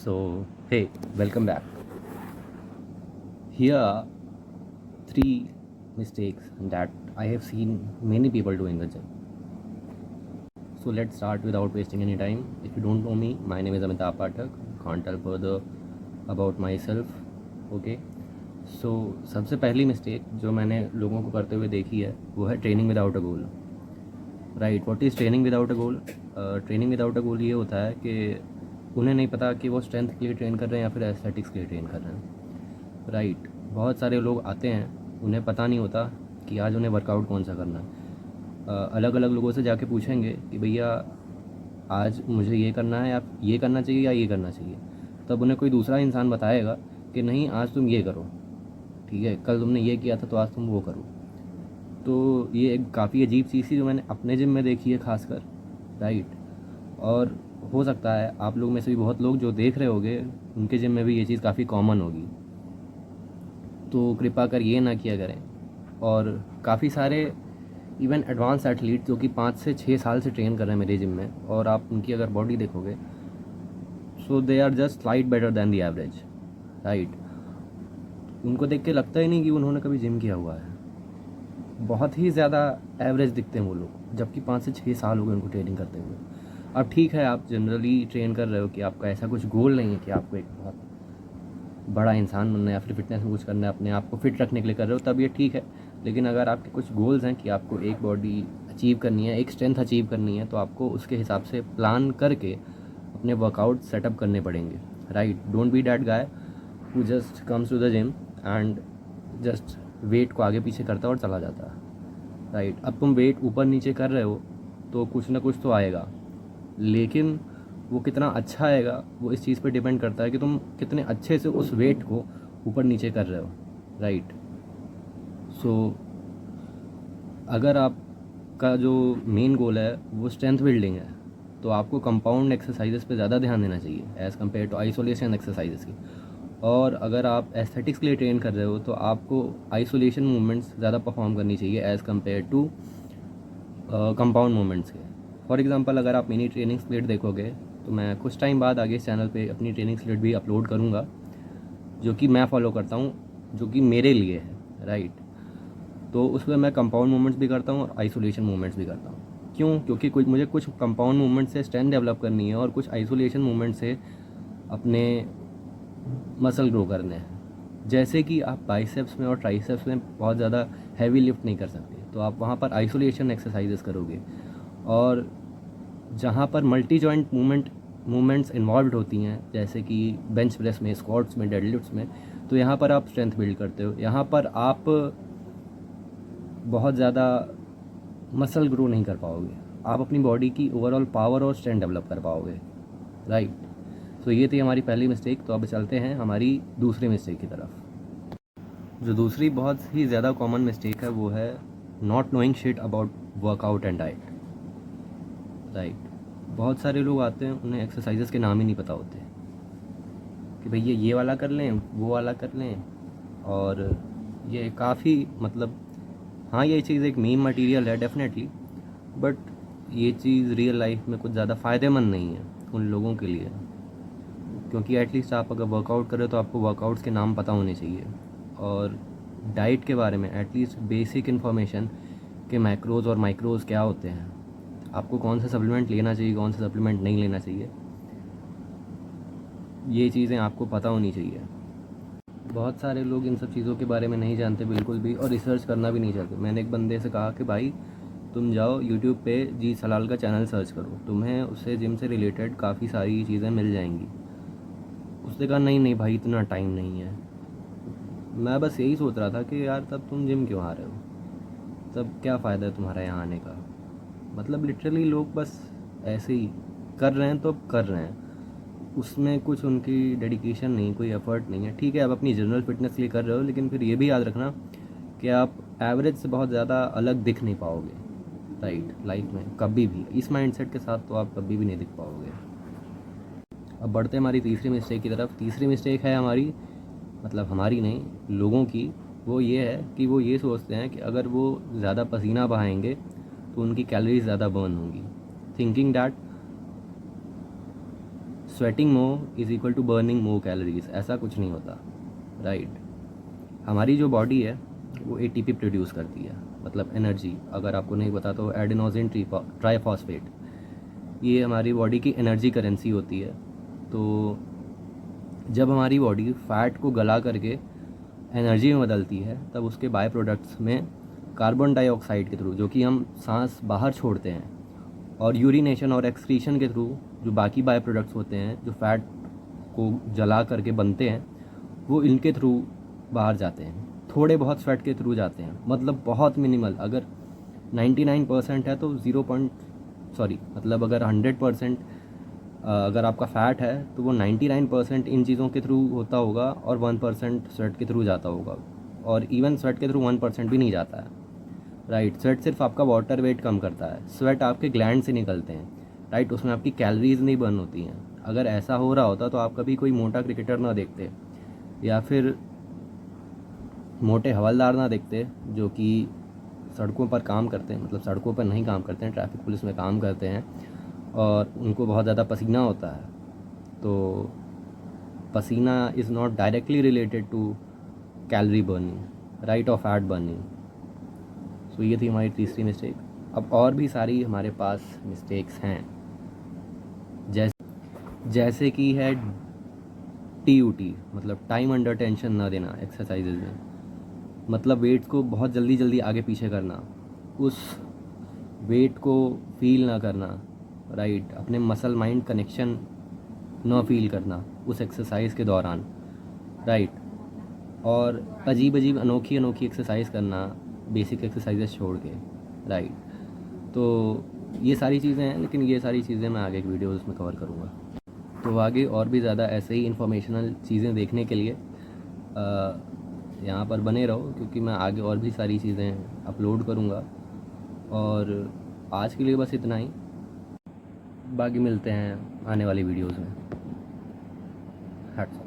So, hey, welcome back. Here are three mistakes that I have seen many people do in the gym. So, let's start without wasting any time. If you don't know me, my name is Amitabh Pathak. Can't tell further about myself. Okay. सो सबसे पहली mistake जो मैंने लोगों को करते हुए देखी है वो है training without a goal. Right, what is training without a goal? Training without a goal ये होता है कि उन्हें नहीं पता कि वो स्ट्रेंथ के लिए ट्रेन कर रहे हैं या फिर एस्थेटिक्स के लिए ट्रेन कर रहे हैं. राइट, बहुत सारे लोग आते हैं, उन्हें पता नहीं होता कि आज उन्हें वर्कआउट कौन सा करना है. अलग अलग लोगों से जाके पूछेंगे कि भैया आज मुझे ये करना है, आप ये करना चाहिए या ये करना चाहिए. तब उन्हें कोई दूसरा इंसान बताएगा कि नहीं आज तुम ये करो, ठीक है, कल तुमने ये किया था तो आज तुम वो करो. तो ये एक काफ़ी अजीब चीज़ थी जो मैंने अपने जिम में देखी है खासकर. राइट, और हो सकता है आप लोग में से भी बहुत लोग जो देख रहे होंगे उनके जिम में भी ये चीज़ काफ़ी कॉमन होगी. तो कृपा कर ये ना किया करें. और काफ़ी सारे इवन एडवांस एथलीट जो कि 5 से 6 साल से ट्रेन कर रहे हैं मेरे जिम में, और आप उनकी अगर बॉडी देखोगे so they are just slight better than the average. Right, उनको देख के लगता ही नहीं कि उन्होंने कभी जिम किया हुआ है. बहुत ही ज़्यादा एवरेज दिखते हैं वो लोग, जबकि 5 से 6 साल हो गए उनको ट्रेनिंग करते हुए. अब ठीक है, आप जनरली ट्रेन कर रहे हो कि आपका ऐसा कुछ गोल नहीं है कि आपको एक बहुत बड़ा इंसान बनना है या फिर फिटनेस में कुछ करना है, अपने आप को फिट रखने के लिए कर रहे हो, तब ये ठीक है. लेकिन अगर आपके कुछ गोल्स हैं कि आपको एक बॉडी अचीव करनी है, एक स्ट्रेंथ अचीव करनी है, तो आपको उसके हिसाब से प्लान करके अपने वर्कआउट सेटअप करने पड़ेंगे. Right, don't be that guy who just comes to the gym and just weight को आगे पीछे करता है और चला जाता है. राइट, अब तुम वेट ऊपर नीचे कर रहे हो तो कुछ ना कुछ तो आएगा, लेकिन वो कितना अच्छा आएगा वो इस चीज़ पे डिपेंड करता है कि तुम कितने अच्छे से उस वेट को ऊपर नीचे कर रहे हो. राइट, सो अगर आपका जो मेन गोल है वो स्ट्रेंथ बिल्डिंग है तो आपको कंपाउंड एक्सरसाइजेस पे ज़्यादा ध्यान देना चाहिए as compare to isolation exercises की. और अगर आप एस्थेटिक्स के लिए ट्रेन कर रहे हो तो आपको आइसोलेशन मूवमेंट्स ज़्यादा परफॉर्म करनी चाहिए as compare to compound movements के. फॉर एग्जांपल, अगर आप मेरी ट्रेनिंग स्प्लिट देखोगे तो मैं कुछ टाइम बाद आगे इस चैनल पे अपनी ट्रेनिंग स्प्लिट भी अपलोड करूँगा जो कि मैं फॉलो करता हूँ, जो कि मेरे लिए है. राइट, तो उसमें मैं कंपाउंड मूवमेंट्स भी करता हूँ और आइसोलेशन मूवमेंट्स भी करता हूँ. क्यों? क्योंकि मुझे कुछ कंपाउंड मूवमेंट से स्ट्रेंथ डेवलप करनी है और कुछ आइसोलेशन मूवमेंट से अपने मसल ग्रो करने हैं. जैसे कि आप बाइसेप्स में और ट्राइसेप्स में बहुत ज़्यादा हैवी लिफ्ट नहीं कर सकते, तो आप वहाँ पर आइसोलेशन एक्सरसाइजेस करोगे. और जहाँ पर मल्टी जॉइंट मूवमेंट्स इन्वॉल्व होती हैं, जैसे कि बेंच प्रेस में, स्क्वाट्स में, डेडलिफ्ट्स में, तो यहाँ पर आप स्ट्रेंथ बिल्ड करते हो. यहाँ पर आप बहुत ज़्यादा मसल ग्रो नहीं कर पाओगे, आप अपनी बॉडी की ओवरऑल पावर और स्ट्रेंथ डेवलप कर पाओगे. राइट, तो ये थी हमारी पहली मिस्टेक. तो अब चलते हैं हमारी दूसरी मिस्टेक की तरफ. जो दूसरी बहुत ही ज़्यादा कॉमन मिस्टेक है वो है not knowing shit about workout and diet. Right, बहुत सारे लोग आते हैं, उन्हें एक्सरसाइजेस के नाम ही नहीं पता होते कि भैया ये वाला कर लें, वो वाला कर लें. और ये काफ़ी मतलब, हाँ ये चीज़ एक मीम मटेरियल है डेफिनेटली, बट ये चीज़ रियल लाइफ में कुछ ज़्यादा फ़ायदेमंद नहीं है उन लोगों के लिए. क्योंकि एटलीस्ट आप अगर वर्कआउट करें तो आपको वर्कआउट्स के नाम पता होने चाहिए, और डाइट के बारे में एटलीस्ट बेसिक इन्फॉर्मेशन के मैक्रोज़ और माइक्रोज़ क्या होते हैं, आपको कौन सा सप्लीमेंट लेना चाहिए, कौन सा सप्लीमेंट नहीं लेना चाहिए, ये चीज़ें आपको पता होनी चाहिए. बहुत सारे लोग इन सब चीज़ों के बारे में नहीं जानते बिल्कुल भी, और रिसर्च करना भी नहीं चाहते. मैंने एक बंदे से कहा कि भाई तुम जाओ यूट्यूब पे जी सलाल का चैनल सर्च करो, तुम्हें उससे जिम से रिलेटेड काफ़ी सारी चीज़ें मिल जाएंगी. उसने कहा नहीं नहीं भाई, इतना टाइम नहीं है. मैं बस यही सोच रहा था कि यार तब तुम जिम क्यों आ रहे हो, तब क्या फ़ायदा है तुम्हारा यहाँ आने का. मतलब लिटरली लोग बस ऐसे ही कर रहे हैं तो कर रहे हैं, उसमें कुछ उनकी डेडिकेशन नहीं, कोई एफर्ट नहीं है. ठीक है, आप अपनी जनरल फिटनेस के लिए कर रहे हो, लेकिन फिर ये भी याद रखना कि आप एवरेज से बहुत ज़्यादा अलग दिख नहीं पाओगे. राइट, लाइफ में कभी भी इस माइंडसेट के साथ तो आप कभी भी नहीं दिख पाओगे. अब बढ़ते हैं हमारी तीसरी मिस्टेक की तरफ. तीसरी मिस्टेक है हमारी, मतलब हमारी नहीं, लोगों की. वो ये है कि वो ये सोचते हैं कि अगर वो ज़्यादा पसीना बहाएंगे तो उनकी कैलोरीज ज़्यादा बर्न होंगी, thinking that sweating more is equal to burning more calories, ऐसा कुछ नहीं होता, राइट। हमारी जो बॉडी है वो एटीपी प्रोड्यूस करती है, मतलब एनर्जी। अगर आपको नहीं पता तो एडेनोसिन ट्राइफॉस्फेट, ये हमारी बॉडी की एनर्जी करेंसी होती है। तो जब हमारी बॉडी फ़ैट को गला करके एनर्जी में बदलती है, तब उसके बाय प्रोडक्ट्स में कार्बन डाइऑक्साइड के थ्रू, जो कि हम सांस बाहर छोड़ते हैं, और यूरिनेशन और एक्सक्रीशन के थ्रू जो बाकी बाय प्रोडक्ट्स होते हैं जो फ़ैट को जला करके बनते हैं, वो इनके थ्रू बाहर जाते हैं। थोड़े बहुत स्वेट के थ्रू जाते हैं, मतलब बहुत मिनिमल। अगर 99% है तो मतलब अगर 100% अगर आपका फ़ैट है तो वो 99% इन चीज़ों के थ्रू होता होगा और 1% स्वेट के थ्रू जाता होगा, और इवन स्वेट के थ्रू 1% भी नहीं जाता है, राइट। स्वेट सिर्फ आपका वाटर वेट कम करता है। स्वेट आपके ग्लैंड से निकलते हैं, राइट, उसमें आपकी कैलोरीज नहीं बर्न होती हैं। अगर ऐसा हो रहा होता तो आप कभी कोई मोटा क्रिकेटर ना देखते, या फिर मोटे हवलदार ना देखते जो कि सड़कों पर काम करते हैं, मतलब सड़कों पर नहीं काम करते हैं, ट्रैफिक पुलिस में काम करते हैं, और उनको बहुत ज़्यादा पसीना होता है। तो पसीना is not directly related to calorie burning, right, और फैट बर्निंग। सो ये थी हमारी तीसरी मिस्टेक। अब और भी सारी हमारे पास मिस्टेक्स हैं, जैसे कि है TUT, मतलब टाइम अंडर टेंशन ना देना एक्सरसाइजेज में। मतलब वेट को बहुत जल्दी जल्दी आगे पीछे करना, उस वेट को फील ना करना, राइट, अपने मसल माइंड कनेक्शन ना फील करना उस एक्सरसाइज के दौरान, राइट, और अजीब अजीब अनोखी अनोखी एक्सरसाइज करना बेसिक एक्सरसाइजेस छोड़ के, राइट। तो ये सारी चीज़ें हैं, लेकिन ये सारी चीज़ें मैं आगे एक वीडियोज़ में कवर करूँगा। तो आगे और भी ज़्यादा ऐसे ही इन्फॉर्मेशनल चीज़ें देखने के लिए यहाँ पर बने रहो, क्योंकि मैं आगे और भी सारी चीज़ें अपलोड करूँगा। और आज के लिए बस इतना ही, बाकी मिलते हैं आने वाली वीडियोज़ में। Hats off.